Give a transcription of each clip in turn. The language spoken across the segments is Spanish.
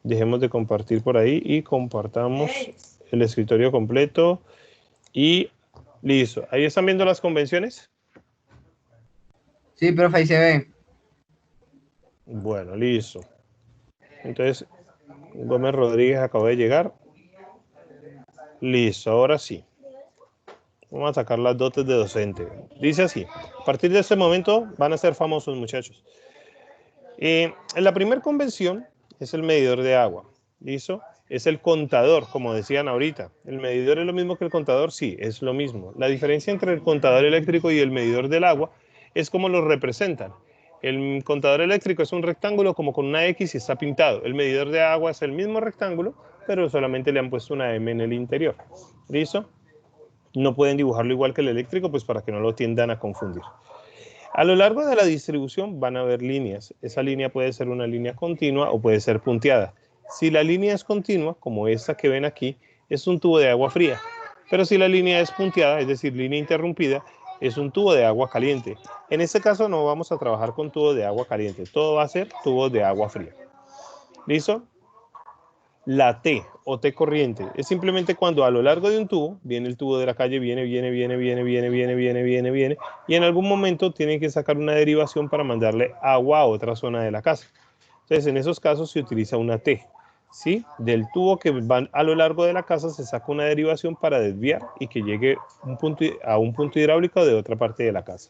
Dejemos de compartir por ahí y compartamos el escritorio completo. Y listo. ¿Ahí están viendo las convenciones? Sí, profe, ahí se ve. Bueno, listo. Entonces, Gómez Rodríguez acabó de llegar. Listo, ahora sí. Vamos a sacar las dotes de docente. Dice así, a partir de este momento van a ser famosos, muchachos. En la primera convención es el medidor de agua. ¿Listo? Es el contador, como decían ahorita. ¿El medidor es lo mismo que el contador? Sí, es lo mismo. La diferencia entre el contador eléctrico y el medidor del agua es cómo lo representan. El contador eléctrico es un rectángulo como con una X y está pintado. El medidor de agua es el mismo rectángulo, pero solamente le han puesto una M en el interior. ¿Listo? No pueden dibujarlo igual que el eléctrico, pues para que no lo tiendan a confundir. A lo largo de la distribución van a haber líneas. Esa línea puede ser una línea continua o puede ser punteada. Si la línea es continua, como esta que ven aquí, es un tubo de agua fría. Pero si la línea es punteada, es decir, línea interrumpida, es un tubo de agua caliente. En este caso no vamos a trabajar con tubos de agua caliente. Todo va a ser tubos de agua fría. ¿Listo? La T o T corriente es simplemente cuando a lo largo de un tubo, viene el tubo de la calle, viene, y en algún momento tienen que sacar una derivación para mandarle agua a otra zona de la casa. Entonces, en esos casos se utiliza una T. ¿Sí? Del tubo que va a lo largo de la casa se saca una derivación para desviar y que llegue a un punto hidráulico de otra parte de la casa.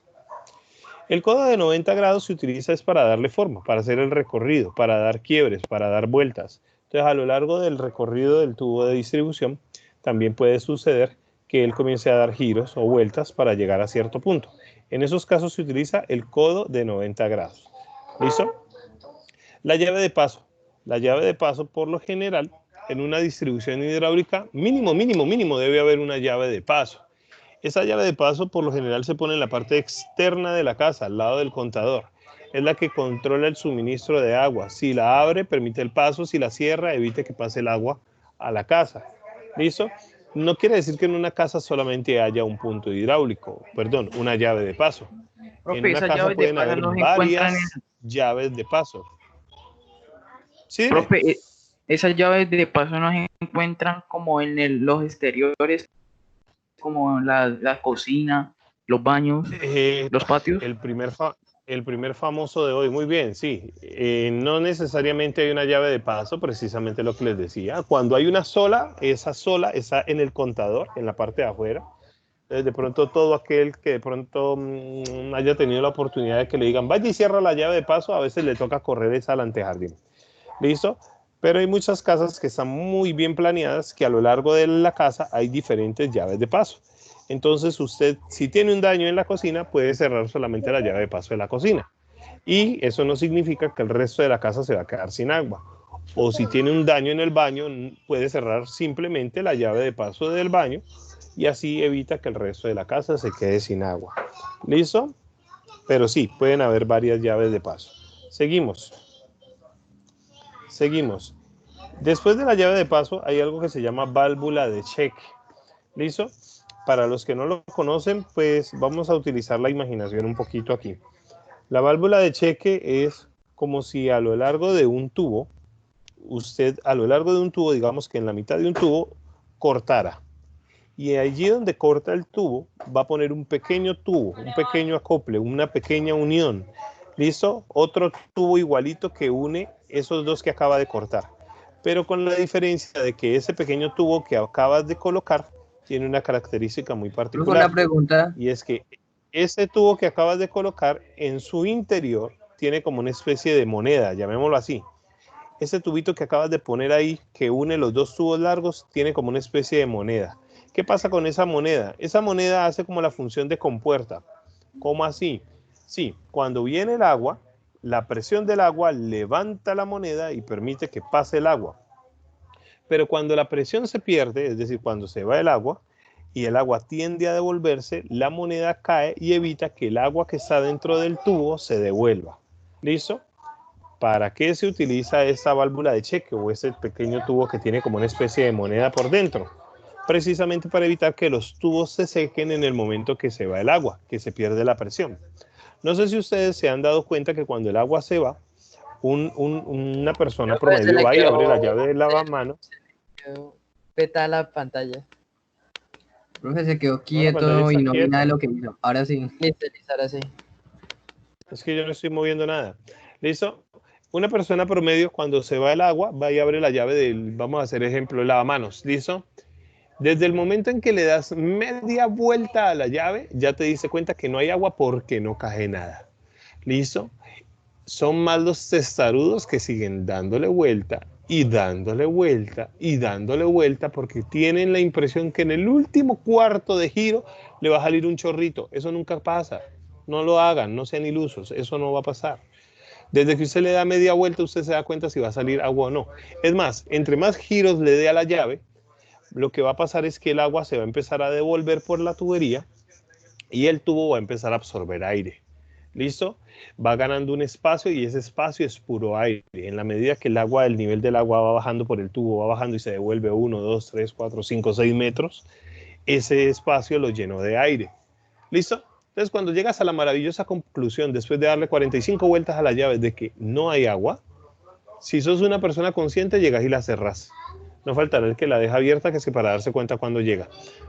El codo de 90 grados se utiliza es para darle forma, para hacer el recorrido, para dar quiebres, para dar vueltas. Entonces, a lo largo del recorrido del tubo de distribución, también puede suceder que él comience a dar giros o vueltas para llegar a cierto punto. En esos casos se utiliza el codo de 90 grados. ¿Listo? La llave de paso. La llave de paso, por lo general, en una distribución hidráulica, mínimo, debe haber una llave de paso. Esa llave de paso por lo general se pone en la parte externa de la casa, al lado del contador. Es la que controla el suministro de agua. Si la abre, permite el paso. Si la cierra, evite que pase el agua a la casa. ¿Listo? No quiere decir que en una casa solamente haya un punto hidráulico, perdón, una llave de paso. En Profe, una esas casa llaves de pueden paso haber no se encuentran en... varias llaves de paso. ¿Sí, dime? Profe, esas llaves de paso no se encuentran como en los exteriores, como la cocina, los baños, los patios. El primer, el primer famoso de hoy, muy bien, sí. No necesariamente hay una llave de paso, precisamente lo que les decía. Cuando hay una sola está en el contador, en la parte de afuera. Entonces, de pronto todo aquel que de pronto haya tenido la oportunidad de que le digan, vaya y cierra la llave de paso, a veces le toca correr esa al antejardín. ¿Listo? Pero hay muchas casas que están muy bien planeadas, que a lo largo de la casa hay diferentes llaves de paso. Entonces usted, si tiene un daño en la cocina, puede cerrar solamente la llave de paso de la cocina. Y eso no significa que el resto de la casa se va a quedar sin agua. O si tiene un daño en el baño, puede cerrar simplemente la llave de paso del baño y así evita que el resto de la casa se quede sin agua. ¿Listo? Pero sí, pueden haber varias llaves de paso. Seguimos. Seguimos. Después de la llave de paso hay algo que se llama válvula de cheque. ¿Listo? Para los que no lo conocen, pues vamos a utilizar la imaginación un poquito aquí. La válvula de cheque es como si a lo largo de un tubo, digamos que en la mitad de un tubo, cortara. Y allí donde corta el tubo, va a poner un pequeño tubo, un pequeño acople, una pequeña unión. ¿Listo? Otro tubo igualito que une esos dos que acaba de cortar. Pero con la diferencia de que ese pequeño tubo que acabas de colocar tiene una característica muy Profe, una particular. pregunta. Y es que ese tubo que acabas de colocar en su interior tiene como una especie de moneda, llamémoslo así. Ese tubito que acabas de poner ahí, que une los dos tubos largos, tiene como una especie de moneda. ¿Qué pasa con esa moneda? Esa moneda hace como la función de compuerta. ¿Cómo así? Sí, cuando viene el agua, la presión del agua levanta la moneda y permite que pase el agua. Pero cuando la presión se pierde, es decir, cuando se va el agua y el agua tiende a devolverse, la moneda cae y evita que el agua que está dentro del tubo se devuelva. ¿Listo? ¿Para qué se utiliza esta válvula de cheque o ese pequeño tubo que tiene como una especie de moneda por dentro? Precisamente para evitar que los tubos se sequen en el momento que se va el agua, que se pierde la presión. No sé si ustedes se han dado cuenta que cuando el agua se va, una persona promedio va y abre la llave del lavamanos. Peta la pantalla. Profe, se quedó La quieto pantalla y está no vi quieta. nada de lo que hizo. Ahora sí. Listo, ahora sí. Es que yo no estoy moviendo nada. ¿Listo? Una persona promedio cuando se va el agua va y abre la llave del, vamos a hacer ejemplo, el lavamanos. ¿Listo? Desde el momento en que le das media vuelta a la llave, ya te diste cuenta que no hay agua porque no cae nada. ¿Listo? Son más los testarudos que siguen dándole vuelta y dándole vuelta y dándole vuelta porque tienen la impresión que en el último cuarto de giro le va a salir un chorrito. Eso nunca pasa. No lo hagan, no sean ilusos. Eso no va a pasar. Desde que usted le da media vuelta, usted se da cuenta si va a salir agua o no. Es más, entre más giros le dé a la llave, lo que va a pasar es que el agua se va a empezar a devolver por la tubería y el tubo va a empezar a absorber aire. ¿Listo? Va ganando un espacio y ese espacio es puro aire. En la medida que el nivel del agua va bajando por el tubo, va bajando y se devuelve 1, 2, 3, 4, 5, 6 metros, ese espacio lo llenó de aire. ¿Listo? Entonces, cuando llegas a la maravillosa conclusión, después de darle 45 vueltas a la llave de que no hay agua, si sos una persona consciente, llegas y la cerrás. No faltará el que la deja abierta, que es que para darse cuenta cuando llega.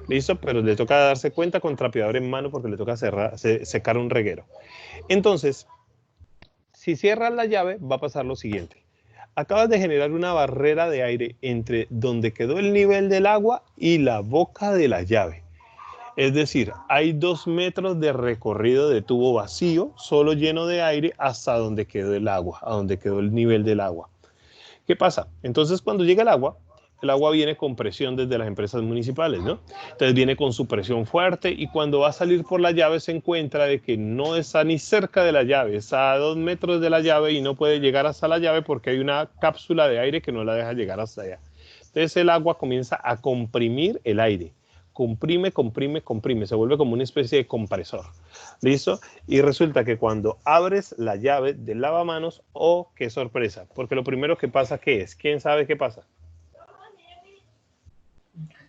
¿Listo? Pero le toca darse cuenta con trapeador en mano porque le toca secar un reguero. Entonces, si cierras la llave, va a pasar lo siguiente. Acabas de generar una barrera de aire entre donde quedó el nivel del agua y la boca de la llave. Es decir, hay 2 metros de recorrido de tubo vacío, solo lleno de aire, hasta donde quedó el agua, a donde quedó el nivel del agua. ¿Qué pasa? Entonces, cuando llega el agua viene con presión desde las empresas municipales, ¿no? Entonces viene con su presión fuerte y cuando va a salir por la llave se encuentra de que no está ni cerca de la llave, está a 2 metros de la llave y no puede llegar hasta la llave porque hay una cápsula de aire que no la deja llegar hasta allá. Entonces el agua comienza a comprimir el aire. Comprime, comprime, comprime. Se vuelve como una especie de compresor. ¿Listo? Y resulta que cuando abres la llave del lavamanos, ¡oh, qué sorpresa! Porque lo primero que pasa, ¿qué es? ¿Quién sabe qué pasa?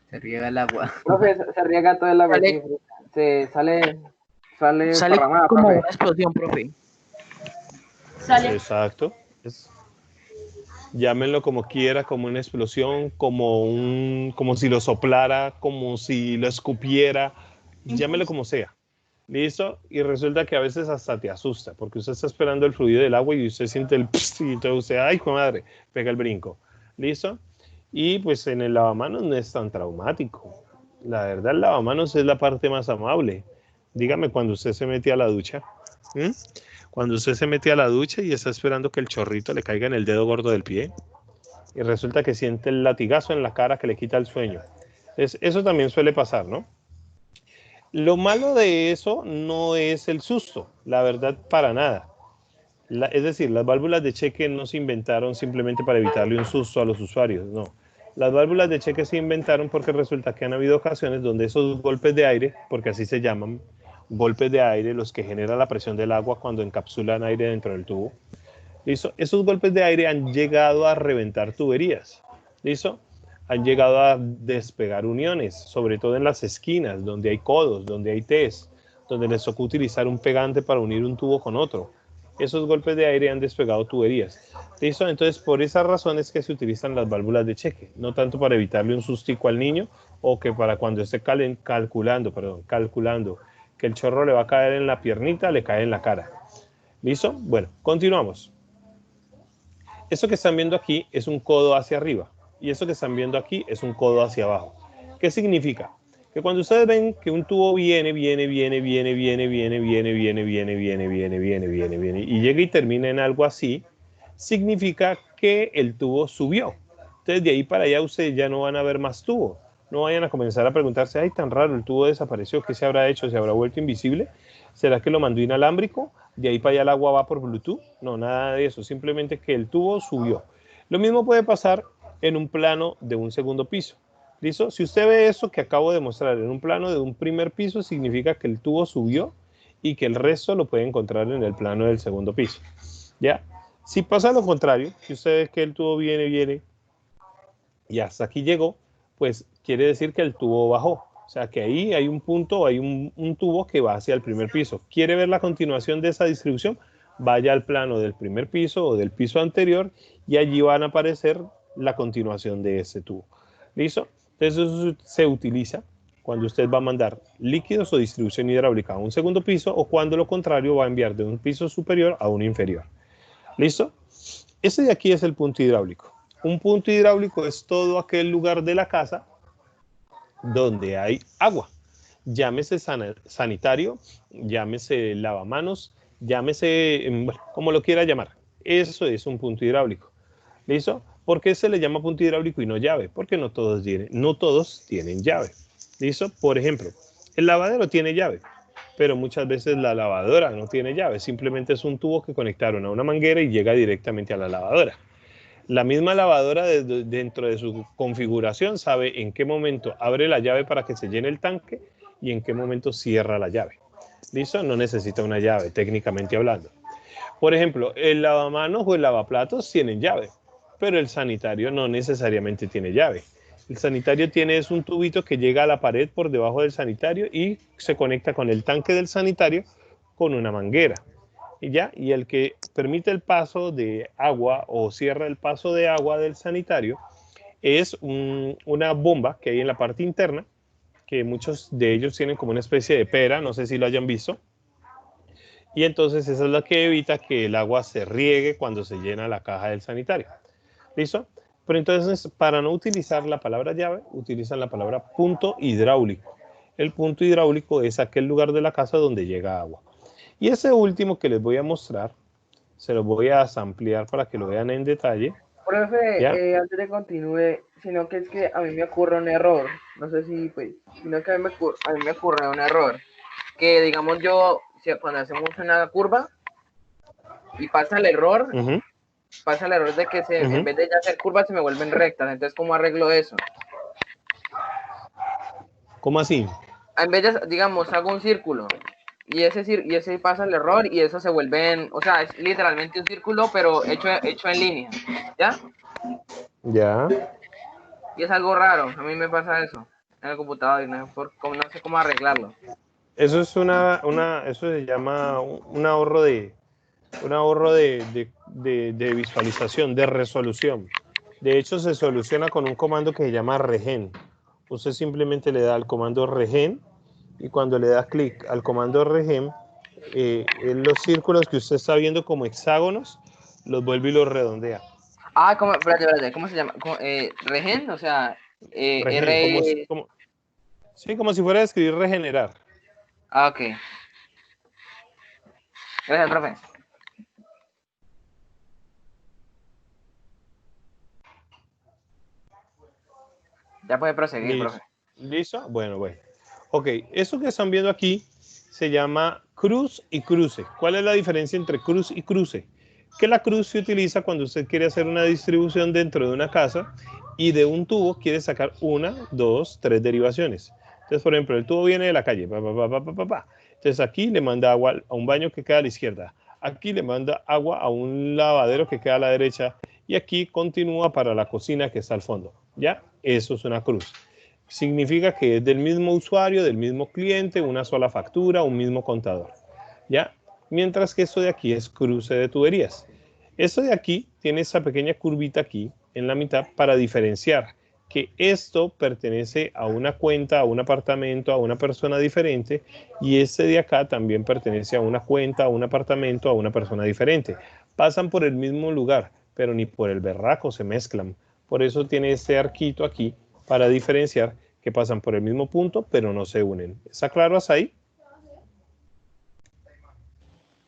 Se riega el agua. Profe, se riega todo el agua. Se sale parramada, como profe. una explosión, profe. Exacto. Llámenlo como quiera, como una explosión, como si lo soplara, como si lo escupiera, llámelo como sea. ¿Listo? Y resulta que a veces hasta te asusta, porque usted está esperando el fluido del agua y usted siente el pss, y entonces usted, ¡ay, madre! Pega el brinco. ¿Listo? Y pues en el lavamanos no es tan traumático. La verdad, el lavamanos es la parte más amable. Dígame cuando usted se mete a la ducha. Cuando usted se mete a la ducha y está esperando que el chorrito le caiga en el dedo gordo del pie y resulta que siente el latigazo en la cara que le quita el sueño. Eso también suele pasar, ¿no? Lo malo de eso no es el susto, la verdad, para nada. Es decir, las válvulas de cheque no se inventaron simplemente para evitarle un susto a los usuarios, no. Las válvulas de cheque se inventaron porque resulta que han habido ocasiones donde esos golpes de aire, porque así se llaman, golpes de aire, los que generan la presión del agua cuando encapsulan aire dentro del tubo. ¿Listo? Esos golpes de aire han llegado a reventar tuberías. ¿Listo? Han llegado a despegar uniones, sobre todo en las esquinas, donde hay codos, donde hay T's, donde les tocó utilizar un pegante para unir un tubo con otro. Esos golpes de aire han despegado tuberías. ¿Listo? Entonces, por esas razones que se utilizan las válvulas de cheque, no tanto para evitarle un sustico al niño o que para cuando esté calculando que el chorro le va a caer en la piernita, le cae en la cara. ¿Listo? Bueno, continuamos. Esto que están viendo aquí es un codo hacia arriba y esto que están viendo aquí es un codo hacia abajo. ¿Qué significa? Que cuando ustedes ven que un tubo viene y llega y termina en algo así, significa que el tubo subió. Entonces de ahí para allá ustedes ya no van a ver más tubo. No vayan a comenzar a preguntarse, ay, tan raro, el tubo desapareció, ¿qué se habrá hecho? ¿Se habrá vuelto invisible? ¿Será que lo mandó inalámbrico? ¿De ahí para allá el agua va por Bluetooth? No, nada de eso, simplemente que el tubo subió. Lo mismo puede pasar en un plano de un segundo piso. ¿Listo? Si usted ve eso que acabo de mostrar en un plano de un primer piso, significa que el tubo subió y que el resto lo puede encontrar en el plano del segundo piso. ¿Ya? Si pasa lo contrario, si usted ve que el tubo viene y hasta aquí llegó, pues quiere decir que el tubo bajó. O sea que ahí hay un punto, hay un tubo que va hacia el primer piso. ¿Quiere ver la continuación de esa distribución? vaya al plano del primer piso o del piso anterior y allí van a aparecer la continuación de ese tubo. ¿Listo? Entonces eso se utiliza cuando usted va a mandar líquidos o distribución hidráulica a un segundo piso o cuando lo contrario va a enviar de un piso superior a un inferior. ¿Listo? Ese de aquí es el punto hidráulico. Un punto hidráulico es todo aquel lugar de la casa donde hay agua. Llámese sanitario, llámese lavamanos, llámese, bueno, como lo quiera llamar. Eso es un punto hidráulico. ¿Listo? ¿Por qué se le llama punto hidráulico y no llave? Porque no todos tienen llave. ¿Listo? Por ejemplo, el lavadero tiene llave, pero muchas veces la lavadora no tiene llave. Simplemente es un tubo que conectaron a una manguera y llega directamente a la lavadora. La misma lavadora dentro de su configuración sabe en qué momento abre la llave para que se llene el tanque y en qué momento cierra la llave. ¿Listo? No necesita una llave, técnicamente hablando. Por ejemplo, el lavamanos o el lavaplatos tienen llave, pero el sanitario no necesariamente tiene llave. El sanitario es un tubito que llega a la pared por debajo del sanitario y se conecta con el tanque del sanitario con una manguera. Y el que permite el paso de agua o cierra el paso de agua del sanitario es una bomba que hay en la parte interna, que muchos de ellos tienen como una especie de pera, no sé si lo hayan visto. Y entonces esa es la que evita que el agua se riegue cuando se llena la caja del sanitario. ¿Listo? Pero entonces, para no utilizar la palabra llave, utilizan la palabra punto hidráulico. El punto hidráulico es aquel lugar de la casa donde llega agua. Y ese último que les voy a mostrar, se lo voy a ampliar para que lo vean en detalle. Profe, antes de continúe, sino que es que a mí me ocurre un error. No sé si, pues, sino que a mí me ocurre un error. Que, digamos, cuando hacemos una curva y pasa el error, de que en vez de ya hacer curvas se me vuelven rectas. Entonces, ¿cómo arreglo eso? ¿Cómo así? En vez de, digamos, hago un círculo y ese pasa el error y eso se vuelve, o sea, es literalmente un círculo, pero hecho en línea, ¿ya? Ya. Y es algo raro, a mí me pasa eso en el computador y no sé cómo arreglarlo. Eso es eso se llama un ahorro de visualización, de resolución. De hecho, se soluciona con un comando que se llama regen. Usted simplemente le da al comando regen y cuando le da clic al comando regen, los círculos que usted está viendo como hexágonos, los vuelve y los redondea. Ah, espérate, ¿cómo se llama? Regen, o sea, regen, como si fuera a escribir regenerar. Ah, ok. Gracias, profe. Ya puede proseguir, profe. ¿Listo? Bueno. Ok, eso que están viendo aquí se llama cruz y cruce. ¿Cuál es la diferencia entre cruz y cruce? Que la cruz se utiliza cuando usted quiere hacer una distribución dentro de una casa y de un tubo quiere sacar 1, 2, 3 derivaciones. Entonces, por ejemplo, el tubo viene de la calle. Entonces aquí le manda agua a un baño que queda a la izquierda. Aquí le manda agua a un lavadero que queda a la derecha. Y aquí continúa para la cocina que está al fondo. ¿Ya? Eso es una cruz. Significa que es del mismo usuario, del mismo cliente, una sola factura, un mismo contador. ¿Ya? Mientras que esto de aquí es cruce de tuberías. Esto de aquí tiene esa pequeña curvita aquí en la mitad para diferenciar que esto pertenece a una cuenta, a un apartamento, a una persona diferente, y este de acá también pertenece a una cuenta, a un apartamento, a una persona diferente. Pasan por el mismo lugar, pero ni por el berraco se mezclan. Por eso tiene este arquito aquí para diferenciar que pasan por el mismo punto, pero no se unen. ¿Está claro hasta ahí?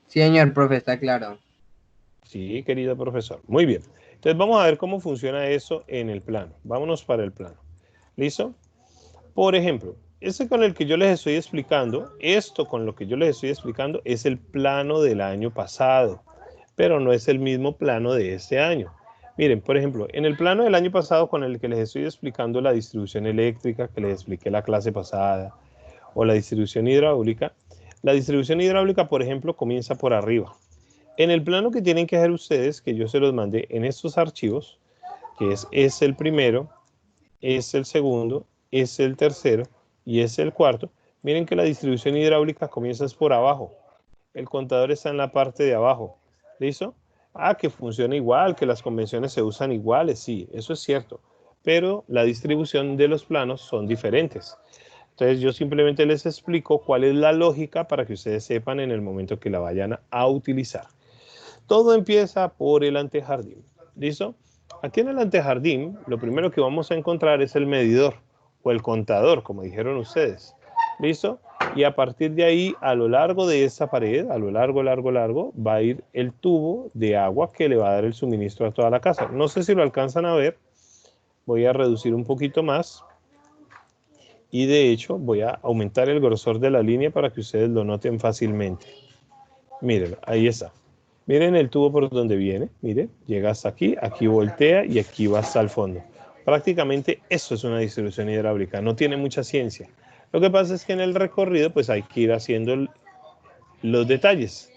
Sí, señor profe, está claro. Sí, querido profesor. Muy bien. Entonces vamos a ver cómo funciona eso en el plano. Vámonos para el plano. ¿Listo? Por ejemplo, este con el que yo les estoy explicando, esto con lo que yo les estoy explicando es el plano del año pasado, pero no es el mismo plano de este año. Miren, por ejemplo, en el plano del año pasado con el que les estoy explicando la distribución eléctrica, que les expliqué la clase pasada, o la distribución hidráulica, por ejemplo, comienza por arriba. En el plano que tienen que hacer ustedes, que yo se los mandé en estos archivos, que es el primero, es el segundo, es el tercero y es el cuarto, miren que la distribución hidráulica comienza por abajo. El contador está en la parte de abajo. ¿Listo? Ah, que funciona igual, que las convenciones se usan iguales, sí, eso es cierto, pero la distribución de los planos son diferentes. Entonces yo simplemente les explico cuál es la lógica para que ustedes sepan en el momento que la vayan a utilizar. Todo empieza por el antejardín, ¿listo? Aquí en el antejardín, lo primero que vamos a encontrar es el medidor o el contador, como dijeron ustedes, ¿listo? Y a partir de ahí, a lo largo de esta pared, a lo largo, va a ir el tubo de agua que le va a dar el suministro a toda la casa. No sé si lo alcanzan a ver, voy a reducir un poquito más y de hecho voy a aumentar el grosor de la línea para que ustedes lo noten fácilmente. Miren, ahí está. Miren el tubo por donde viene, miren, llega hasta aquí, aquí voltea y aquí va hasta el fondo. Prácticamente eso es una distribución hidráulica, no tiene mucha ciencia. Lo que pasa es que en el recorrido pues hay que ir haciendo los detalles.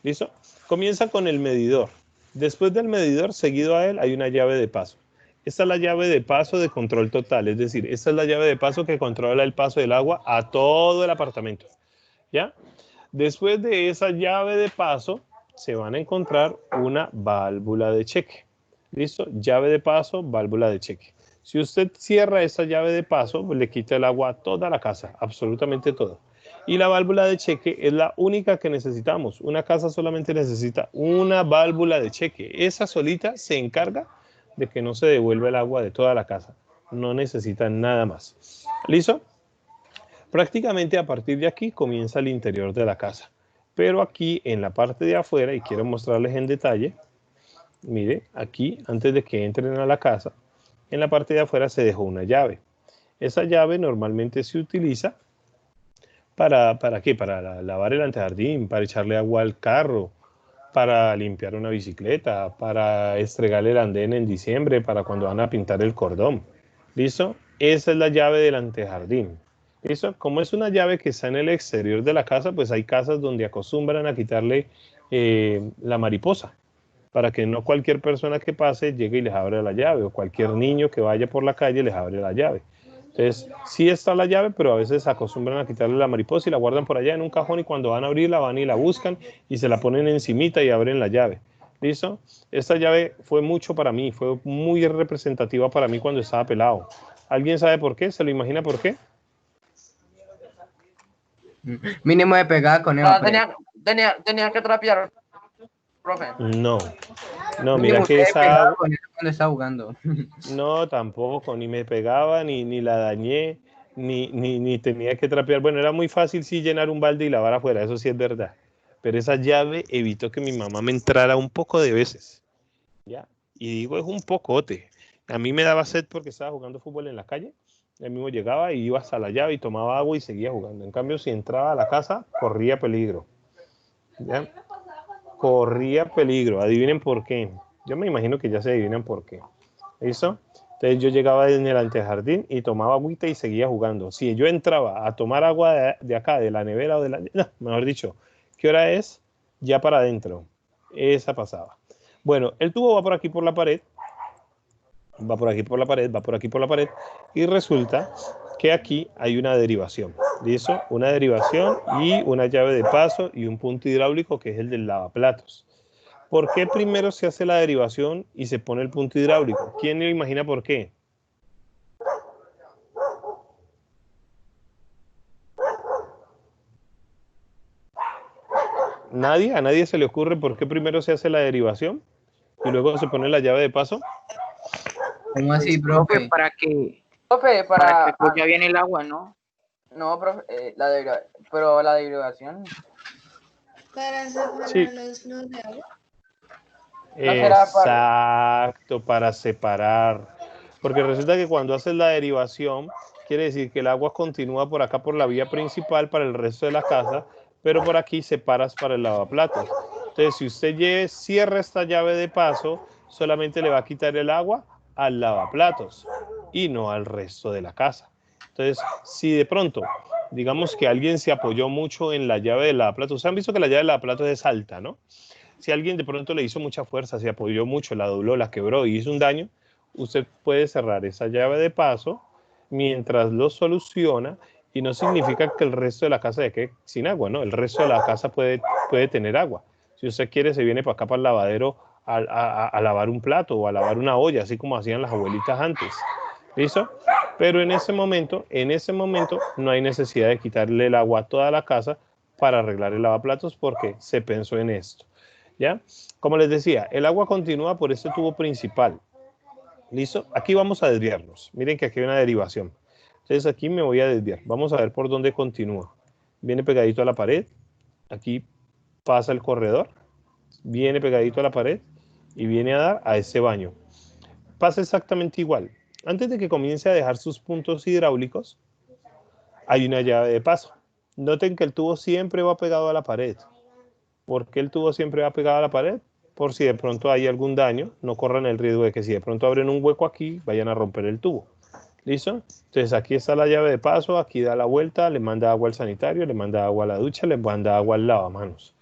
¿Listo? Comienza con el medidor. Después del medidor, seguido a él, hay una llave de paso. Esta es la llave de paso de control total, es decir, esta es la llave de paso que controla el paso del agua a todo el apartamento. ¿Ya? Después de esa llave de paso, se van a encontrar una válvula de cheque. ¿Listo? Llave de paso, válvula de cheque. Si usted cierra esa llave de paso, pues le quita el agua a toda la casa, absolutamente todo. Y la válvula de cheque es la única que necesitamos. Una casa solamente necesita una válvula de cheque. Esa solita se encarga de que no se devuelva el agua de toda la casa. No necesita nada más. ¿Listo? Prácticamente a partir de aquí comienza el interior de la casa. Pero aquí en la parte de afuera, y quiero mostrarles en detalle, mire, aquí antes de que entren a la casa, en la parte de afuera se dejó una llave. Esa llave normalmente se utiliza ¿para qué? Para lavar el antejardín, para echarle agua al carro, para limpiar una bicicleta, para estregar el andén en diciembre, para cuando van a pintar el cordón. ¿Listo? Esa es la llave del antejardín. ¿Listo? Como es una llave que está en el exterior de la casa, pues hay casas donde acostumbran a quitarle la mariposa, para que no cualquier persona que pase llegue y les abra la llave, o cualquier niño que vaya por la calle les abre la llave. Entonces, sí está la llave, pero a veces acostumbran a quitarle la mariposa y la guardan por allá en un cajón y cuando van a abrirla van y la buscan y se la ponen encimita y abren la llave. ¿Listo? Esta llave fue mucho para mí, fue muy representativa para mí cuando estaba pelado. ¿Alguien sabe por qué? ¿Se lo imagina por qué? Mínimo de pegada con el Tenía que trapear, profe. No, no, Mínimo mira que de esa pegada agua, con él cuando está jugando. no, tampoco, ni me pegaba, ni la dañé, ni tenía que trapear. Bueno, era muy fácil sí llenar un balde y lavar afuera, eso sí es verdad. Pero esa llave evitó que mi mamá me entrara un poco de veces, ¿ya? Y digo, es un pocote. A mí me daba sed porque estaba jugando fútbol en la calle. Él mismo llegaba y iba hasta la llave y tomaba agua y seguía jugando. En cambio, si entraba a la casa, corría peligro, ¿ya? Corría peligro. Adivinen por qué. Yo me imagino que ya se adivinan por qué. ¿Listo? Entonces yo llegaba en el antejardín y tomaba agüita y seguía jugando. Si yo entraba a tomar agua de acá, de la nevera o de la... No, mejor dicho, ¿qué hora es? Ya para adentro. Esa pasaba. Bueno, el tubo va por aquí por la pared. Va por aquí por la pared, va por aquí por la pared. Y resulta que aquí hay una derivación. ¿Listo? Una derivación y una llave de paso y un punto hidráulico que es el del lavaplatos. ¿Por qué primero se hace la derivación y se pone el punto hidráulico? ¿Quién le imagina por qué? ¿Nadie? ¿A nadie se le ocurre por qué primero se hace la derivación y luego se pone la llave de paso? ¿Cómo así, Profe, profe? Profe, para que fluya bien el agua, ¿no? No, profe, pero la derivación. Para separar Sí. los nudos de agua. Exacto, para separar. Porque resulta que cuando haces la derivación, quiere decir que el agua continúa por acá por la vía principal para el resto de la casa, pero por aquí separas para el lavaplatos. Entonces, si usted cierra esta llave de paso, solamente le va a quitar el agua al lavaplatos y no al resto de la casa. Entonces, si de pronto, digamos que alguien se apoyó mucho en la llave del lavaplatos, ustedes han visto que la llave del lavaplatos es alta, ¿no? Si alguien de pronto le hizo mucha fuerza, se apoyó mucho, la dobló, la quebró y hizo un daño, usted puede cerrar esa llave de paso mientras lo soluciona y no significa que el resto de la casa quede sin agua, ¿no? El resto de la casa puede tener agua. Si Si usted quiere, se viene para acá, para el lavadero, a lavar un plato o a lavar una olla, así como hacían las abuelitas antes. ¿Listo? Pero en ese momento no hay necesidad de quitarle el agua a toda la casa para arreglar el lavaplatos porque se pensó en esto. ¿Ya? Como les decía, el agua continúa por este tubo principal. ¿Listo? Aquí vamos a desviarnos. Miren que aquí hay una derivación. Entonces aquí me voy a desviar. Vamos a ver por dónde continúa. Viene pegadito a la pared. Aquí pasa el corredor. Viene pegadito a la pared y viene a dar a ese baño. Pasa exactamente igual. Antes de que comience a dejar sus puntos hidráulicos, hay una llave de paso. Noten que el tubo siempre va pegado a la pared. ¿Por qué el tubo siempre va pegado a la pared? Por si de pronto hay algún daño, no corran el riesgo de que si de pronto abren un hueco aquí, vayan a romper el tubo. ¿Listo? Entonces aquí está la llave de paso, aquí da la vuelta, le manda agua al sanitario, le manda agua a la ducha, le manda agua al lavamanos.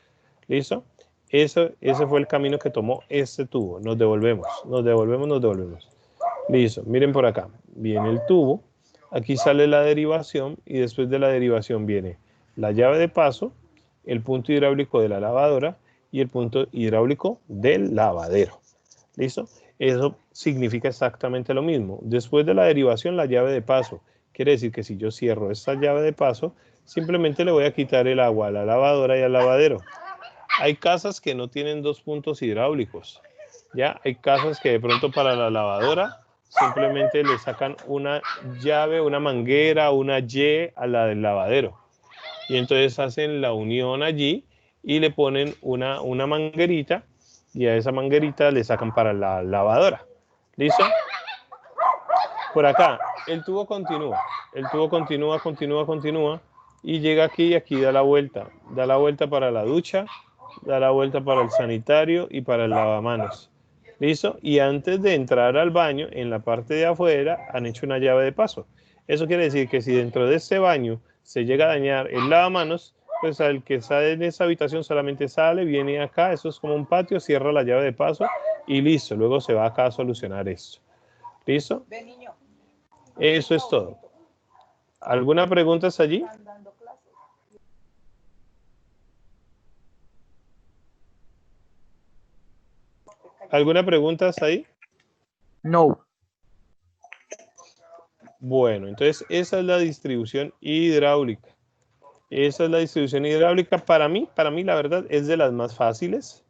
¿Listo? Ese fue el camino que tomó este tubo. Nos devolvemos. Listo. Miren por acá. Viene el tubo. Aquí sale la derivación y después de la derivación viene la llave de paso, el punto hidráulico de la lavadora y el punto hidráulico del lavadero. ¿Listo? Eso significa exactamente lo mismo. Después de la derivación, la llave de paso. Quiere decir que si yo cierro esta llave de paso, simplemente le voy a quitar el agua a la lavadora y al lavadero. Hay casas que no tienen dos puntos hidráulicos. ¿Ya? Hay casas que de pronto para la lavadora simplemente le sacan una llave, una manguera, una Y a la del lavadero. Y entonces hacen la unión allí y le ponen una manguerita y a esa manguerita le sacan para la lavadora. ¿Listo? Por acá, el tubo continúa. El tubo continúa y llega aquí y aquí da la vuelta. Da la vuelta para la ducha, da la vuelta para el sanitario y para el lavamanos. ¿Listo? Y antes de entrar al baño, en la parte de afuera, han hecho una llave de paso. Eso quiere decir que si dentro de este baño se llega a dañar el lavamanos, pues al que sale de esa habitación solamente sale, viene acá, eso es como un patio, cierra la llave de paso y listo. Luego se va acá a solucionar esto. ¿Listo? Eso es todo. ¿Alguna pregunta hasta allí? ¿Alguna pregunta hasta ahí? No. Bueno, entonces esa es la distribución hidráulica. Esa es la distribución hidráulica. Para mí la verdad es de las más fáciles.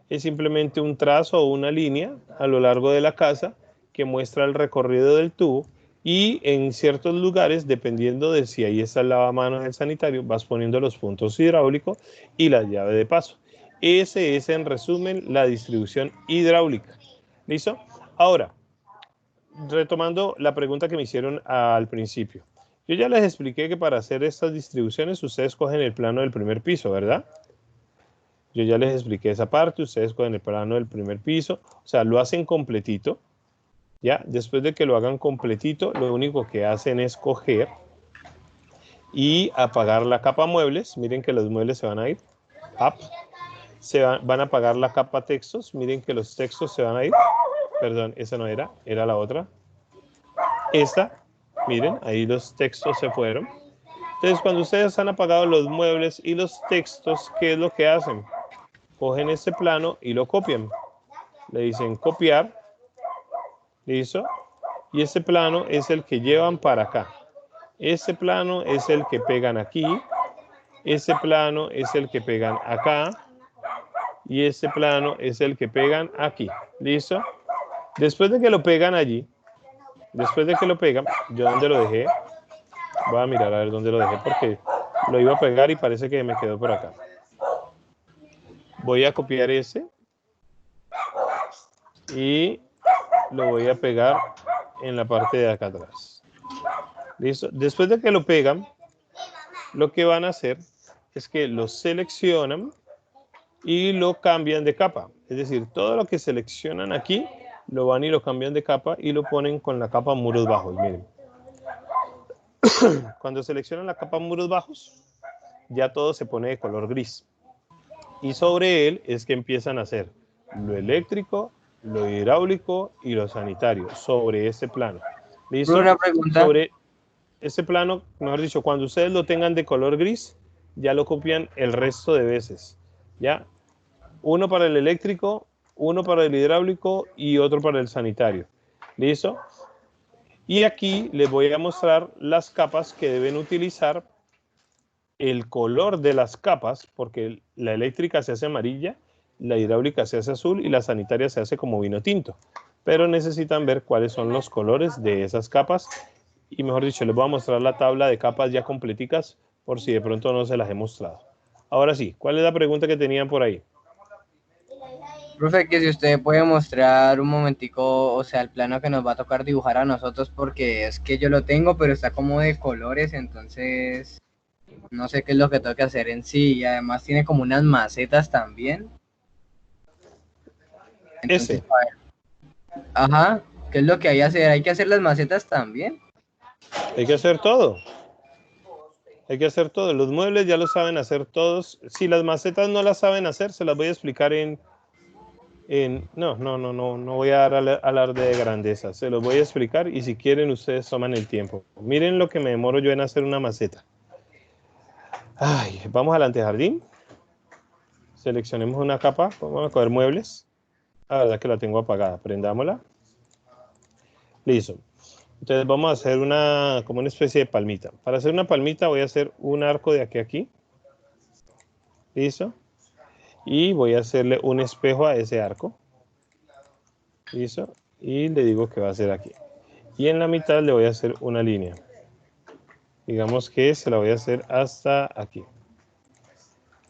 Es simplemente un trazo o una línea a lo largo de la casa que muestra el recorrido del tubo y en ciertos lugares, dependiendo de si ahí está el lavamanos en el sanitario, vas poniendo los puntos hidráulicos y la llave de paso. Ese es en resumen la distribución hidráulica. ¿Listo? Ahora, retomando la pregunta que me hicieron al principio. Yo ya les expliqué que para hacer estas distribuciones ustedes cogen el plano del primer piso, ¿verdad? Yo ya les expliqué esa parte, ustedes cogen el plano del primer piso, o sea, lo hacen completito, ¿ya? Después de que lo hagan completito, lo único que hacen es coger y apagar la capa muebles. Miren que los muebles se van a ir, van a apagar la capa textos, miren que los textos se van a ir. Perdón, esa no era, era la otra. Esta, miren, ahí los textos se fueron. Entonces, cuando ustedes han apagado los muebles y los textos, ¿qué es lo que hacen? Cogen este plano y lo copian. Le dicen copiar. ¿Listo? Y este plano es el que llevan para acá. Este plano es el que pegan aquí. Este plano es el que pegan acá. Y este plano es el que pegan aquí. ¿Listo? Después de que lo pegan allí, después de que lo pegan, ¿yo dónde lo dejé? Voy a mirar a ver dónde lo dejé porque lo iba a pegar y parece que me quedó por acá. Voy a copiar ese y lo voy a pegar en la parte de acá atrás. ¿Listo? Después de que lo pegan, lo que van a hacer es que lo seleccionan y lo cambian de capa. Es decir, todo lo que seleccionan aquí, lo van y lo cambian de capa y lo ponen con la capa muros bajos. Miren. Cuando seleccionan la capa muros bajos, ya todo se pone de color gris. Y sobre él es que empiezan a hacer lo eléctrico, lo hidráulico y lo sanitario sobre ese plano. ¿Listo? Una pregunta. Sobre ese plano, mejor dicho, cuando ustedes lo tengan de color gris, ya lo copian el resto de veces. ¿Ya? Uno para el eléctrico, uno para el hidráulico y otro para el sanitario. ¿Listo? Y aquí les voy a mostrar las capas que deben utilizar, el color de las capas, porque la eléctrica se hace amarilla, la hidráulica se hace azul y la sanitaria se hace como vino tinto. Pero necesitan ver cuáles son los colores de esas capas. Y mejor dicho, les voy a mostrar la tabla de capas ya completicas por si de pronto no se las he mostrado. Ahora sí, ¿cuál es la pregunta que tenían por ahí? Profe, que si usted puede mostrar un momentico, o sea, el plano que nos va a tocar dibujar a nosotros, porque es que yo lo tengo, pero está como de colores, entonces no sé qué es lo que tengo que hacer en sí, y además tiene como unas macetas también. Entonces, Ese. ajá, ¿qué es lo que hay que hacer? ¿Hay que hacer las macetas también? Hay que hacer todo. Hay que hacer todo. Los muebles ya lo saben hacer todos. Si las macetas no las saben hacer, se las voy a explicar no voy a dar alarde de grandeza. Se los voy a explicar y si quieren ustedes toman el tiempo. Miren lo que me demoro yo en hacer una maceta. Ay, vamos al antejardín. Seleccionemos una capa. Vamos a coger muebles. La verdad que la tengo apagada. Prendámosla. Listo. Entonces vamos a hacer como una especie de palmita. Para hacer una palmita voy a hacer un arco de aquí a aquí. ¿Listo? Y voy a hacerle un espejo a ese arco. ¿Listo? Y le digo que va a ser aquí. Y en la mitad le voy a hacer una línea. Digamos que se la voy a hacer hasta aquí.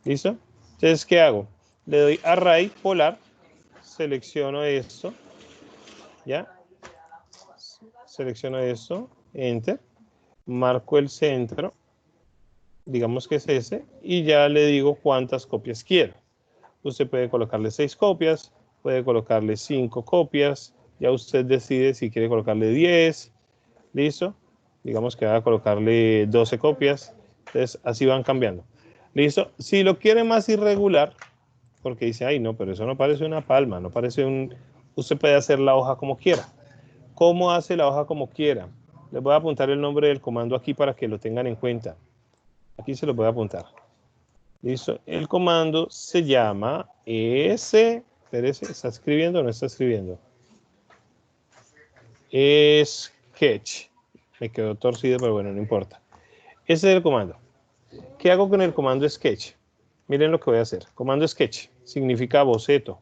¿Listo? Entonces, ¿qué hago? Le doy Array polar. Selecciono esto. ¿Ya? Selecciono esto. Enter. Marco el centro. Digamos que es ese. Y ya le digo cuántas copias quiero. Usted puede colocarle 6 copias. Puede colocarle 5 copias. Ya usted decide si quiere colocarle 10. ¿Listo? Digamos que va a colocarle 12 copias. Entonces, así van cambiando. ¿Listo? Si lo quiere más irregular, porque dice, ay, no, pero eso no parece una palma, no parece un... Usted puede hacer la hoja como quiera. ¿Cómo hace la hoja como quiera? Les voy a apuntar el nombre del comando aquí para que lo tengan en cuenta. Aquí se lo voy a apuntar. ¿Listo? El comando se llama espérese, ¿está escribiendo o no está escribiendo? Sketch. Me quedó torcido, pero bueno, no importa. Ese es el comando. ¿Qué hago con el comando Sketch? Miren lo que voy a hacer. Comando Sketch significa boceto.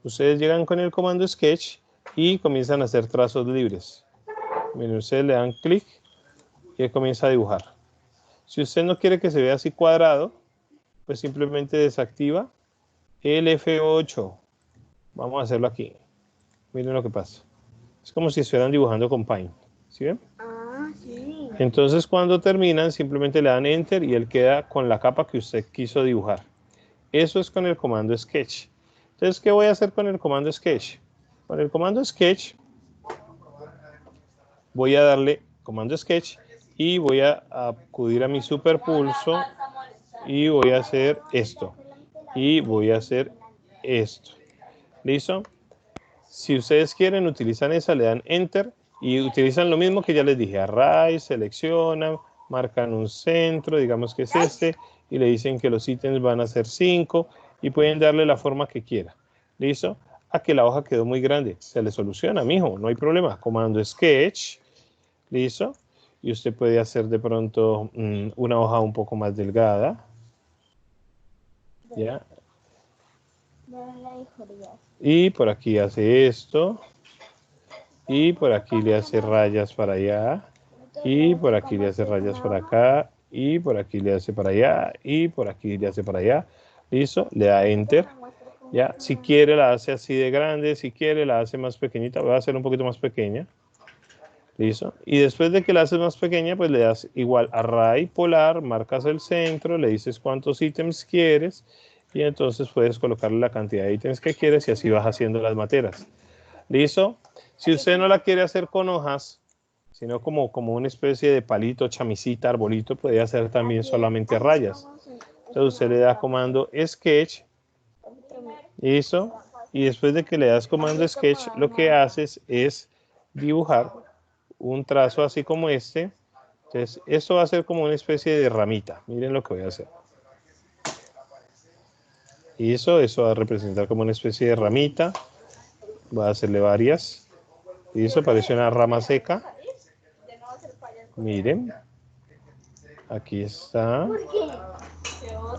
Ustedes llegan con el comando Sketch y comienzan a hacer trazos libres. Miren, ustedes le dan clic y él comienza a dibujar. Si usted no quiere que se vea así cuadrado, pues simplemente desactiva el F8. Vamos a hacerlo aquí. Miren lo que pasa. Es como si estuvieran dibujando con Paint. ¿Sí ven? Ah, sí. Entonces cuando terminan simplemente le dan Enter y él queda con la capa que usted quiso dibujar. Eso es con el comando Sketch. Entonces, ¿qué voy a hacer con el comando Sketch? Con el comando Sketch voy a darle comando Sketch y voy a acudir a mi superpulso y voy a hacer esto. Y voy a hacer esto. ¿Listo? Si ustedes quieren, utilizan esa, le dan Enter y utilizan lo mismo que ya les dije. Array, seleccionan, marcan un centro, digamos que es este, y le dicen que los ítems van a ser 5 y pueden darle la forma que quiera. ¿Listo? A que la hoja quedó muy grande. Se le soluciona, mijo, no hay problema. Comando Sketch. ¿Listo? Y usted puede hacer de pronto una hoja un poco más delgada. ¿Ya? Y por aquí hace esto. Y por aquí le hace rayas para allá. Y por aquí le hace rayas para acá. Y por aquí le hace para allá. Y por aquí le hace para allá. ¿Listo? Le da Enter. ¿Ya? Si quiere la hace así de grande. Si quiere la hace más pequeñita. Voy a hacer un poquito más pequeña. ¿Listo? Y después de que la haces más pequeña, pues le das igual array polar. Marcas el centro. Le dices cuántos ítems quieres. Y entonces puedes colocarle la cantidad de ítems que quieres. Y así vas haciendo las materas. ¿Listo? Si usted no la quiere hacer con hojas, sino como una especie de palito, chamisita, arbolito, puede hacer también solamente rayas. Entonces usted le da comando Sketch, ¿listo? Y después de que le das comando Sketch, lo que haces es dibujar un trazo así como este. Entonces esto va a ser como una especie de ramita. Miren lo que voy a hacer. Y eso va a representar como una especie de ramita. Voy a hacerle varias. Y eso parece una rama seca. Miren. Aquí está.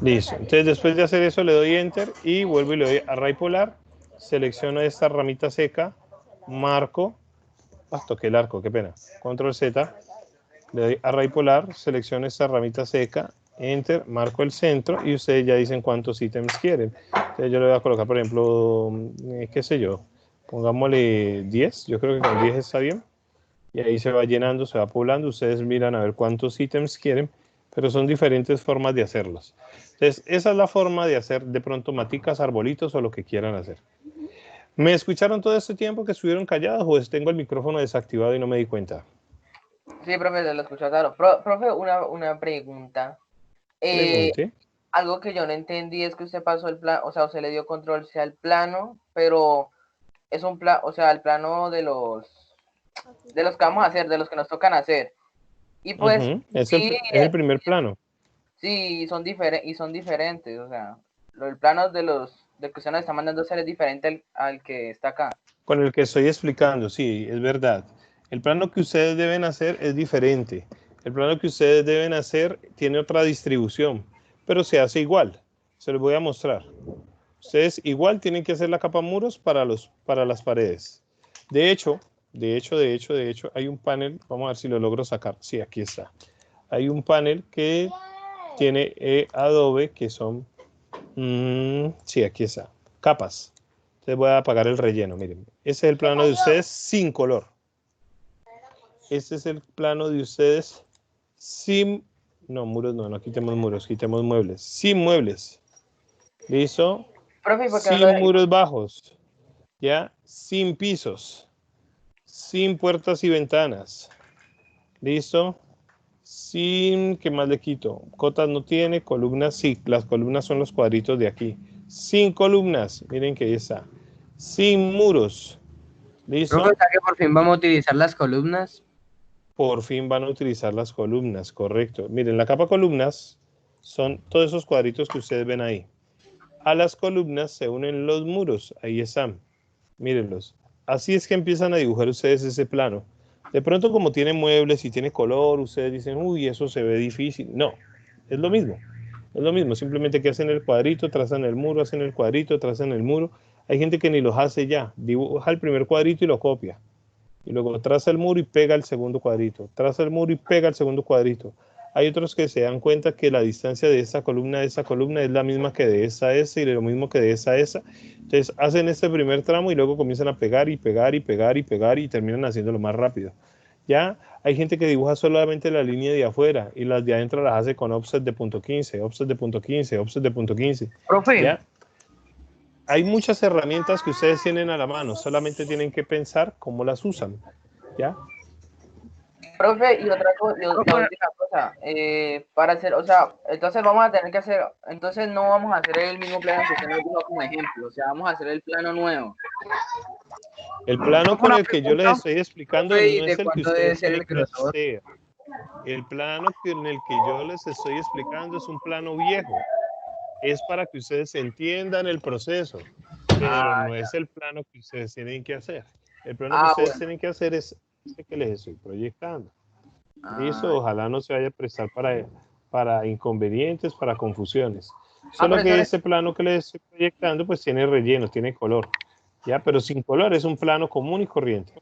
Listo. Entonces después de hacer eso le doy Enter y vuelvo y le doy Array Polar. Selecciono esta ramita seca. Marco. Toqué el arco, qué pena. Control Z. Le doy Array Polar. Selecciono esta ramita seca. Enter. Marco el centro y ustedes ya dicen cuántos ítems quieren. Entonces yo le voy a colocar, por ejemplo, qué sé yo. Pongámosle 10. Yo creo que con 10 está bien. Y ahí se va llenando, se va poblando. Ustedes miran a ver cuántos ítems quieren, pero son diferentes formas de hacerlos. Entonces, esa es la forma de hacer de pronto maticas, arbolitos o lo que quieran hacer. ¿Me escucharon todo este tiempo que estuvieron callados o tengo el micrófono desactivado y no me di cuenta? Sí, profe, lo escucho claro. Profe, una pregunta. Pregunte. Algo que yo no entendí es que usted pasó el plan, o sea, usted le dio control sea el plano, pero es un plan, o sea, el plano de los que vamos a hacer, de los que nos tocan hacer. Y pues, Es sí, el primer plano. sí, son diferentes, o sea, el plano del que usted nos está mandando a hacer es diferente al que está acá. Con el que estoy explicando, sí, es verdad. El plano que ustedes deben hacer es diferente. El plano que ustedes deben hacer tiene otra distribución, pero se hace igual. Se los voy a mostrar. Ustedes igual tienen que hacer la capa muros para las paredes. De hecho, hay un panel, vamos a ver si lo logro sacar. Sí, aquí está. Hay un panel que tiene Adobe, que son, sí, aquí está, capas. Entonces voy a apagar el relleno, miren. Ese es el plano de ustedes sin color. Este es el plano de ustedes sin, no, muros no quitemos muros, quitemos muebles. Sin muebles. ¿Listo? Profe, ¿por qué no lo Sin muros bajos, ¿ya? Sin pisos, sin puertas y ventanas. ¿Listo? Sin, ¿qué más le quito? Cotas no tiene, columnas sí, las columnas son los cuadritos de aquí. Sin columnas, miren que ahí está. Sin muros, ¿listo? Profe, ¿será que por fin vamos a utilizar las columnas? Por fin van a utilizar las columnas, correcto. Miren, la capa columnas son todos esos cuadritos que ustedes ven ahí. A las columnas se unen los muros, ahí están. Mírenlos. Así es que empiezan a dibujar ustedes ese plano. De pronto, como tiene muebles y tiene color, ustedes dicen, uy, eso se ve difícil. No, es lo mismo. Es lo mismo, simplemente que hacen el cuadrito, trazan el muro, hacen el cuadrito, trazan el muro. Hay gente que ni los hace ya. Dibuja el primer cuadrito y lo copia. Y luego traza el muro y pega el segundo cuadrito. Traza el muro y pega el segundo cuadrito. Hay otros que se dan cuenta que la distancia de esa columna es la misma que de esa a esa y lo mismo que de esa a esa. Entonces hacen este primer tramo y luego comienzan a pegar y pegar y pegar y pegar y terminan haciéndolo más rápido. Ya hay gente que dibuja solamente la línea de afuera y las de adentro las hace con offset de punto 15, offset de punto 15, offset de punto 15. Profe, ¿Ya? Hay muchas herramientas que ustedes tienen a la mano, solamente tienen que pensar cómo las usan. ¿Ya? Profe, y la última cosa, para hacer, o sea, entonces vamos a tener que hacer, entonces no vamos a hacer el mismo plano que usted nos dijo como ejemplo, o sea, vamos a hacer el plano nuevo. El plano con el que yo les estoy explicando Profe, ¿y no de es el que cuánto debe ustedes ser el quieren que grosor? sea. El plano en el que yo les estoy explicando es un plano viejo. Es para que ustedes entiendan el proceso, pero no es el plano que ustedes tienen que hacer. El plano que ustedes Bueno. tienen que hacer es este que les estoy proyectando. Ah, Eso ojalá no se vaya a prestar para inconvenientes, para confusiones. Solo que profesor, este plano que les estoy proyectando pues tiene relleno, tiene color. Ya, pero sin color es un plano común y corriente.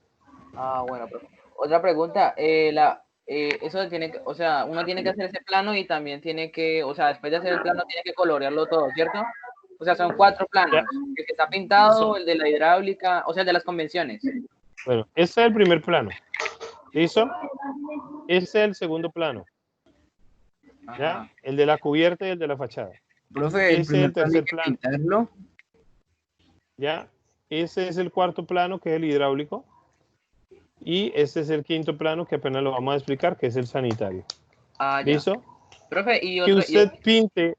bueno, profe. Otra pregunta, eso tiene que, o sea, uno tiene que hacer ese plano y también tiene que, o sea, después de hacer el plano tiene que colorearlo todo, ¿cierto? O sea, son 4 planos, Ya, el que está pintado, el de la hidráulica, o sea, el de las convenciones. bueno, este es el primer plano. ¿Listo? Este es el segundo plano. ¿Ya? Ajá. El de la cubierta y el de la fachada. Profe, el Ese es primer el plano hay tercer que plano. pintarlo. ¿Ya? Ese es el cuarto plano, que es el hidráulico. Y este es el quinto plano, que apenas lo vamos a explicar, que es el sanitario. Ah, ya. ¿Listo? Profe, Que usted pinte.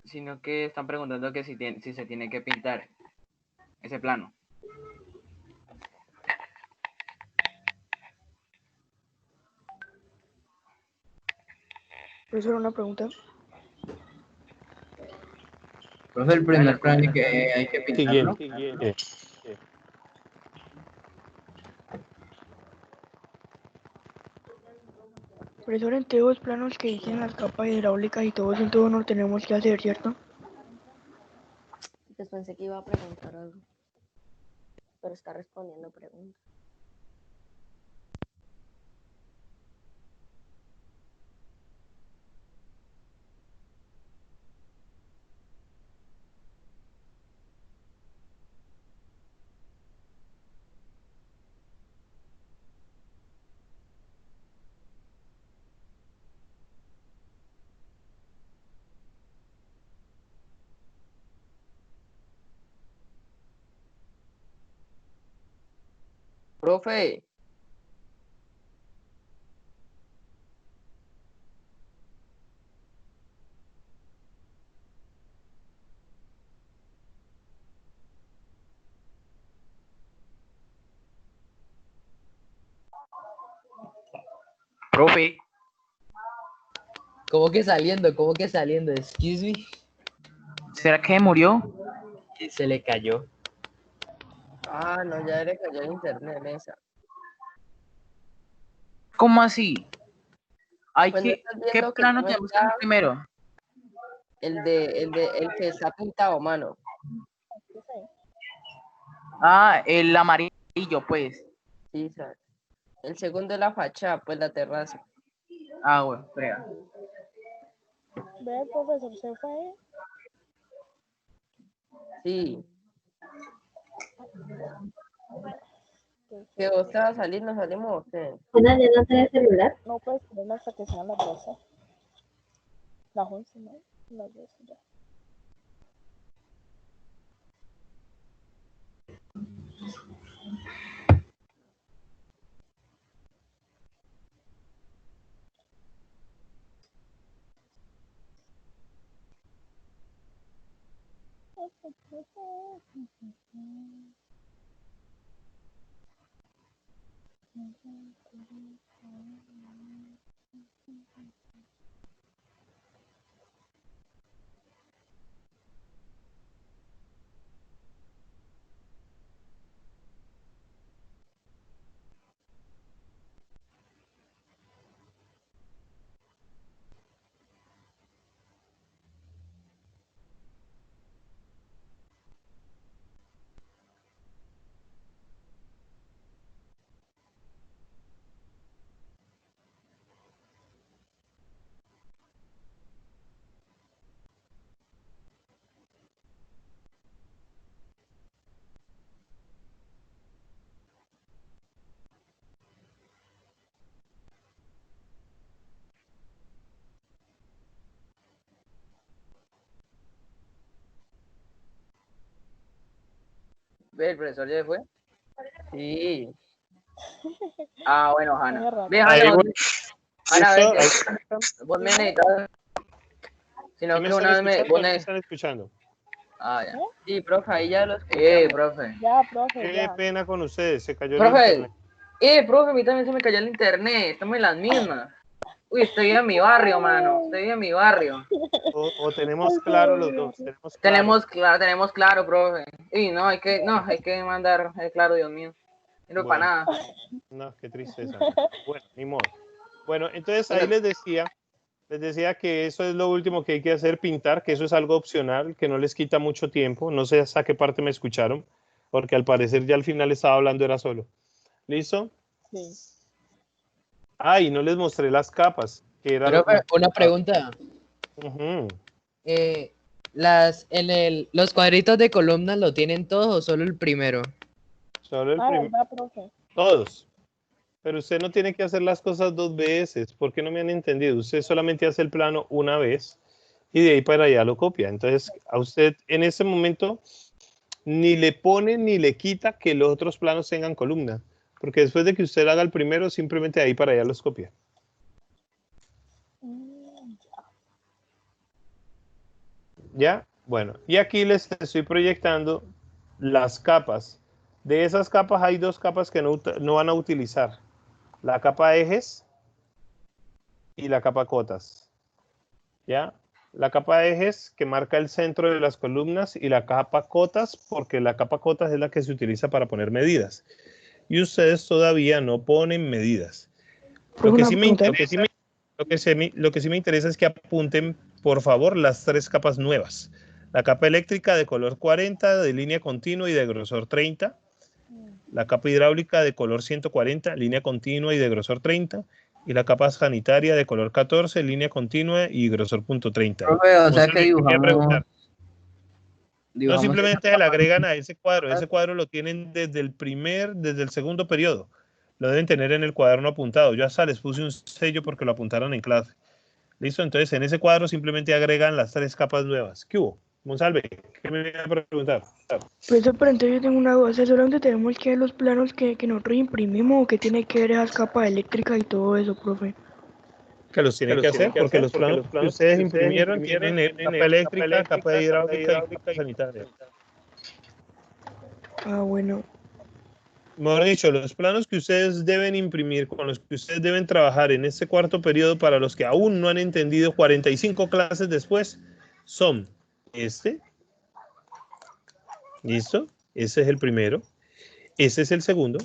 sino que están preguntando que si se tiene que pintar ese plano. Profesor, una pregunta. Profe, el primer plano hay que pintarlo. Siguiente. Profesor, en todos los planos que dicen las capas hidráulicas y todos en todo no tenemos que hacer, ¿cierto? Pues pensé que iba a preguntar algo, pero está respondiendo preguntas. Profe, Profe, ¿Cómo que saliendo? ¿Cómo que saliendo? Excuse me. ¿será que murió? Y se le cayó. ah, no, ya le cayó el internet, esa. ¿Cómo así? Pues no estás ¿Qué viendo que plano no tenemos que hacer está primero? el que está pintado, mano. Ah, el amarillo, pues. Sí, ¿sabes? El segundo es la fachada, pues la terraza. Ah, bueno, espera. Ve, el profesor se fue. Sí. Que vos te vas a salir, nos salimos usted. ¿Ya no tenés celular? No puedes poner hasta que sean las 12. Las 11, ¿no? Las 12 ya. ¿Ve, el profesor ya se fue? Sí. Ah, bueno, Hanna. Hace rato. Ve, Ahí, Hanna, bueno, Hanna, ve listo. que Ahí, vos me necesitas. Sino ¿sí me que están una vez me. escuchando? Vos ¿No me ne- están escuchando? Ah, ya. ¿Eh? Sí, profe, ahí ya lo escuché, profe. Ya, profe, Qué ya. pena con ustedes, se cayó el Profe, internet. profe, a mí también se me cayó el internet. Estamos en las mismas. Uy, estoy en mi barrio, mano. Estoy en mi barrio. O tenemos claro los dos, tenemos claro. Tenemos claro, profe. Y hay que mandar el claro, Dios mío. No para Bueno, nada. no, qué tristeza. Bueno, ni modo. Bueno, entonces ahí Bueno, les decía que eso es lo último que hay que hacer, pintar, que eso es algo opcional, que no les quita mucho tiempo. No sé hasta qué parte me escucharon, porque al parecer ya al final estaba hablando era solo. ¿Listo? Sí. Ah, y no les mostré las capas, que era Pero una pregunta. Ujú. Eh, ¿Los cuadritos de columnas lo tienen todos o solo el primero? Solo el Ah, primero. ¿verdad, profe? Todos. Pero usted no tiene que hacer las cosas dos veces. ¿Por qué no me han entendido? Usted solamente hace el plano una vez y de ahí para allá lo copia. Entonces, a usted en ese momento ni le pone ni le quita que los otros planos tengan columna. Porque después de que usted haga el primero, simplemente de ahí para allá los copia. ¿Ya? Bueno, y aquí les estoy proyectando las capas. De esas capas hay dos capas que no van a utilizar. La capa ejes y la capa cotas. ¿Ya? la capa ejes que marca el centro de las columnas y la capa cotas, porque la capa cotas es la que se utiliza para poner medidas. Y ustedes todavía no ponen medidas. Lo que sí me interesa es que apunten, por favor, las 3 capas nuevas. La capa eléctrica de color 40, de línea continua y de grosor 30. La capa hidráulica de color 140, línea continua y de grosor 30. Y la capa sanitaria de color 14, línea continua y grosor .30. Profe, o sea que dibujamos No, simplemente le agregan a ese cuadro. Ese cuadro lo tienen desde el segundo periodo. Lo deben tener en el cuaderno apuntado. Yo hasta les puse un sello porque lo apuntaron en clase. ¿Listo? Entonces, en ese cuadro simplemente agregan las 3 capas nuevas. ¿Qué hubo? Monsalve, ¿qué me iba a preguntar? Profesor, pero entonces yo tengo una duda. ¿Es donde tenemos que ver los planos que nosotros imprimimos o que tiene que ver esas capas eléctricas y todo eso, profe? Que los tienen que hacer porque los planos que ustedes imprimieron tienen capa eléctrica, capa hidráulica y capa sanitaria. Ah, bueno. Mejor dicho, los planos que ustedes deben imprimir, con los que ustedes deben trabajar en este cuarto periodo, para los que aún no han entendido 45 clases después, son este. ¿Listo? Ese es el primero. Ese es el segundo.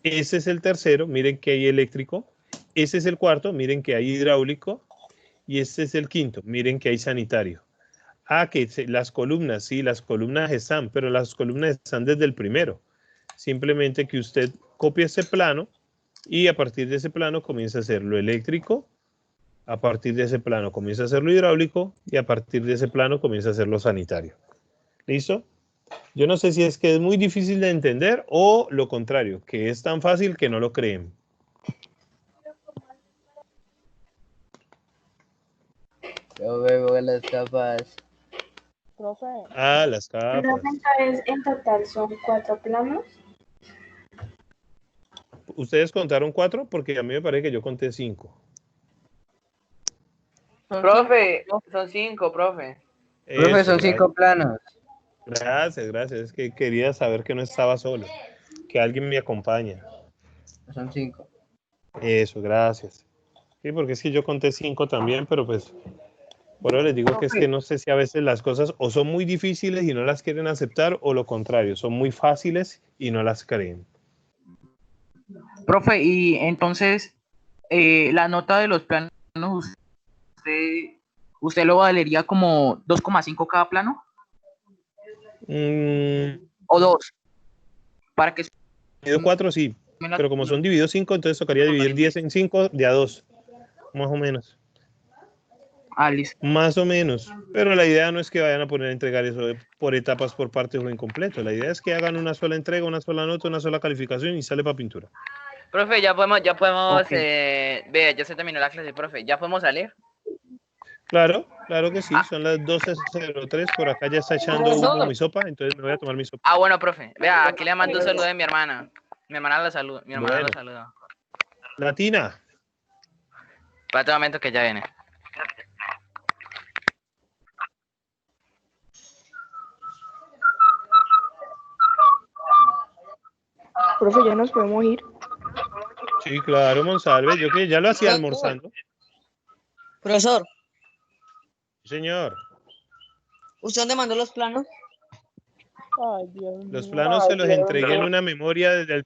Ese es el tercero. Miren que hay eléctrico. Ese es el cuarto. Miren que hay hidráulico. Y este es el quinto. Miren que hay sanitario. Ah, que las columnas, sí, las columnas están, pero las columnas están desde el primero. Simplemente que usted copie ese plano y a partir de ese plano comienza a hacer lo eléctrico, a partir de ese plano comienza a hacer lo hidráulico y a partir de ese plano comienza a hacer lo sanitario. ¿Listo? Yo no sé si es que es muy difícil de entender o lo contrario, que es tan fácil que no lo creen. Yo veo las capas. Profe, Ah, las capas. Entonces, en total son 4 planos. ¿Ustedes contaron 4? Porque a mí me parece que yo conté 5. Profe, son 5, profe. Profe, son 5 planos. Gracias, gracias. Es que quería saber que no estaba solo, que alguien me acompaña. Son 5. Eso, gracias. Sí, porque es que yo conté 5 también, pero pues por eso les digo que es que no sé si a veces las cosas o son muy difíciles y no las quieren aceptar o lo contrario, son muy fáciles y no las creen. Profe, y entonces la nota de los planos, ¿usted lo valería como 2,5 cada plano? ¿O 2? Para que... Dividido 4 sí, pero como son divididos 5, entonces tocaría dividir 10 en 5 de a 2, más o menos. Ah, listo. Más o menos, pero la idea no es que vayan a poner a entregar eso por etapas, por partes o incompleto. La idea es que hagan una sola entrega, una sola nota, una sola calificación y sale para pintura. Profe, ya podemos, Okay. vea, ya se terminó la clase, profe, ¿ya podemos salir? Claro, claro que sí, son las 12:03, por acá ya está echando humo mi sopa, entonces me voy a tomar mi sopa. Ah, bueno, profe, vea, aquí le mando un saludo de mi hermana. Mi hermana la saluda, Bueno. lo saluda. Latina. Espérate un momento que ya viene. Profe, ya nos podemos ir. Sí, claro, Monsalve, yo que ya lo hacía almorzando. Profesor, Señor, ¿usted dónde mandó los planos? ay, Dios mío. los planos se los entregué en una memoria desde el